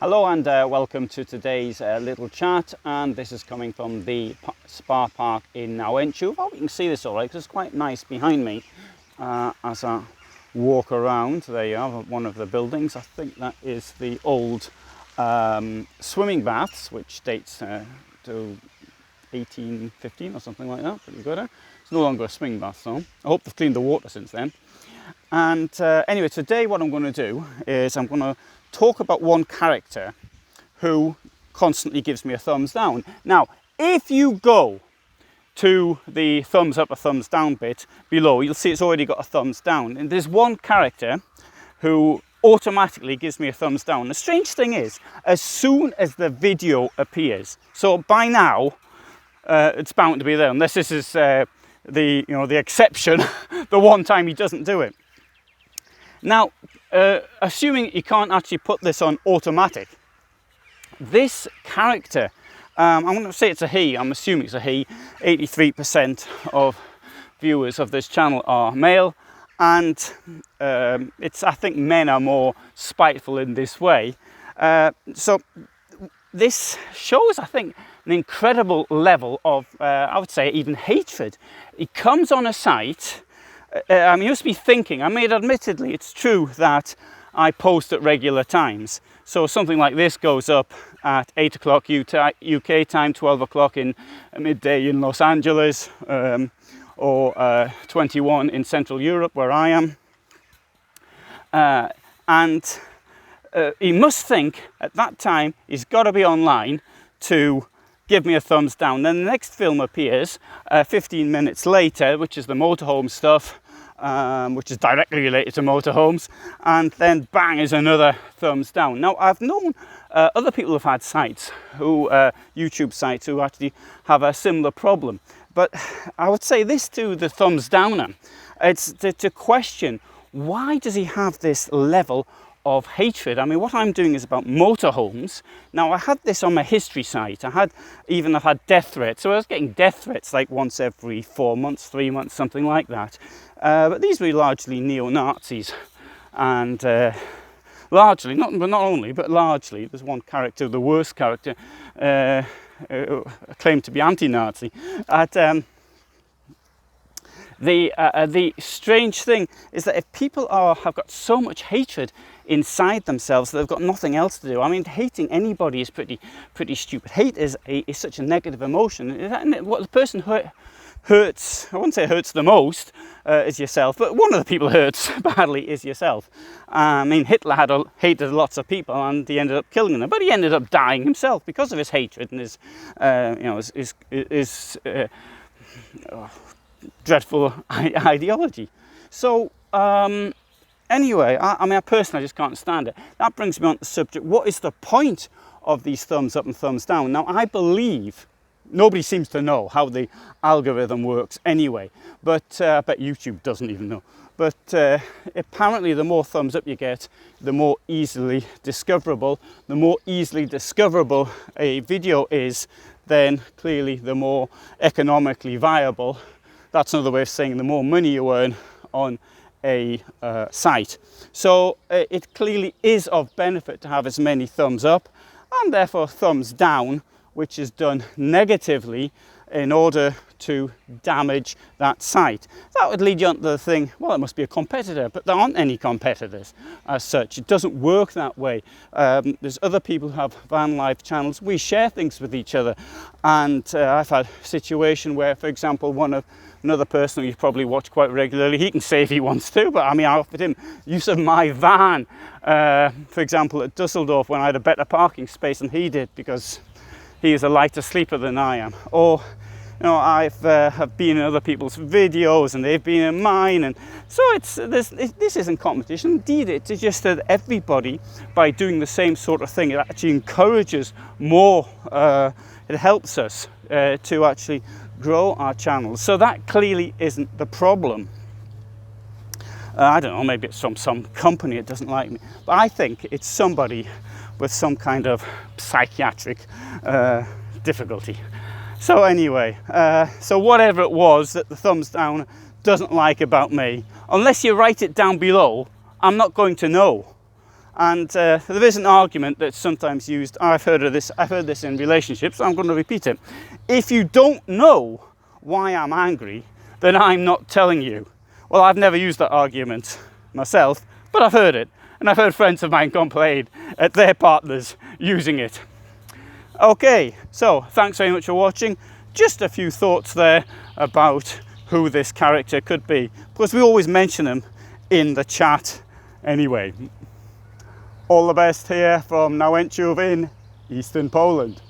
Hello and welcome to today's little chat, and this is coming from the Spa Park in Nowenthu. I hope you can see this all right because it's quite nice behind me as I walk around. There you are, one of the buildings. I think that is the old swimming baths, which dates to 1815 or something like that. Pretty good. It's no longer a swimming bath though. I hope they've cleaned the water since then. And anyway, today what I'm going to do is I'm going to talk about one character who constantly gives me a thumbs down. Now, if you go to the thumbs up or thumbs down bit below, you'll see it's already got a thumbs down. And there's one character who automatically gives me a thumbs down. The strange thing is, as soon as the video appears, so by now, it's bound to be there, unless this is the exception, the one time he doesn't do it. Now, assuming you can't actually put this on automatic, this character, I'm going to say it's a he, I'm assuming it's a he, 83% of viewers of this channel are male, and I think men are more spiteful in this way. So this shows, I think, an incredible level of, I would say, even hatred. It comes on a site. You must be thinking, admittedly, it's true that I post at regular times. So something like this goes up at 8 o'clock UK time, 12 o'clock in midday in Los Angeles, or 21 in Central Europe, where I am. And he must think at that time he's got to be online to give me a thumbs down. Then the next film appears 15 minutes later, which is the motorhome stuff, which is directly related to motorhomes, and then bang is another thumbs down. Now, I've known other people who've had sites, YouTube sites, who actually have a similar problem. But I would say this to the thumbs downer. It's to question, why does he have this level of hatred? I mean, what I'm doing is about motorhomes. Now, I had this on my history site. I've had death threats. So I was getting death threats like once every 4 months, 3 months, something like that. But these were largely neo-Nazis. And largely, not only, but largely, there's one character, the worst character, claimed to be anti-Nazi. The strange thing is that if people have got so much hatred inside themselves, they've got nothing else to do. I mean, hating anybody is pretty stupid. Hate is such a negative emotion. What the person hurts, I wouldn't say hurts the most, is yourself, but one of the people who hurts badly is yourself. I mean, Hitler hated lots of people, and he ended up killing them, but he ended up dying himself because of his hatred and his dreadful ideology. So anyway, I personally just can't stand it. That brings me on to the subject, what is the point of these thumbs up and thumbs down? Now, I believe nobody seems to know how the algorithm works anyway, but I bet YouTube doesn't even know. But apparently the more thumbs up you get, the more easily discoverable. The more easily discoverable a video is, then clearly the more economically viable. That's another way of saying the more money you earn on a site. So it clearly is of benefit to have as many thumbs up and therefore thumbs down, which is done negatively in order to damage that site. That would lead you on to the thing, well, it must be a competitor, but there aren't any competitors as such. It doesn't work that way. There's other people who have van life channels. We share things with each other. And I've had a situation where, for example, another person who you probably watch quite regularly, he can say if he wants to, but I mean, I offered him use of my van, for example, at Dusseldorf, when I had a better parking space than he did, because he is a lighter sleeper than I am. Or, have been in other people's videos and they've been in mine, and so this isn't competition. Indeed, it's just that everybody, by doing the same sort of thing, it actually encourages more. It helps us to actually grow our channels. So that clearly isn't the problem. I don't know, maybe it's from some company that doesn't like me, but I think it's somebody with some kind of psychiatric difficulty. So anyway, so whatever it was that the thumbs down doesn't like about me, unless you write it down below, I'm not going to know. And there is an argument that's sometimes used. I've heard this in relationships, so I'm going to repeat it. If you don't know why I'm angry, then I'm not telling you. Well, I've never used that argument myself, but I've heard it. And I've heard friends of mine complain at their partners using it. Okay, so thanks very much for watching. Just a few thoughts there about who this character could be, because we always mention him in the chat anyway. All the best here from Nałęczów in Eastern Poland.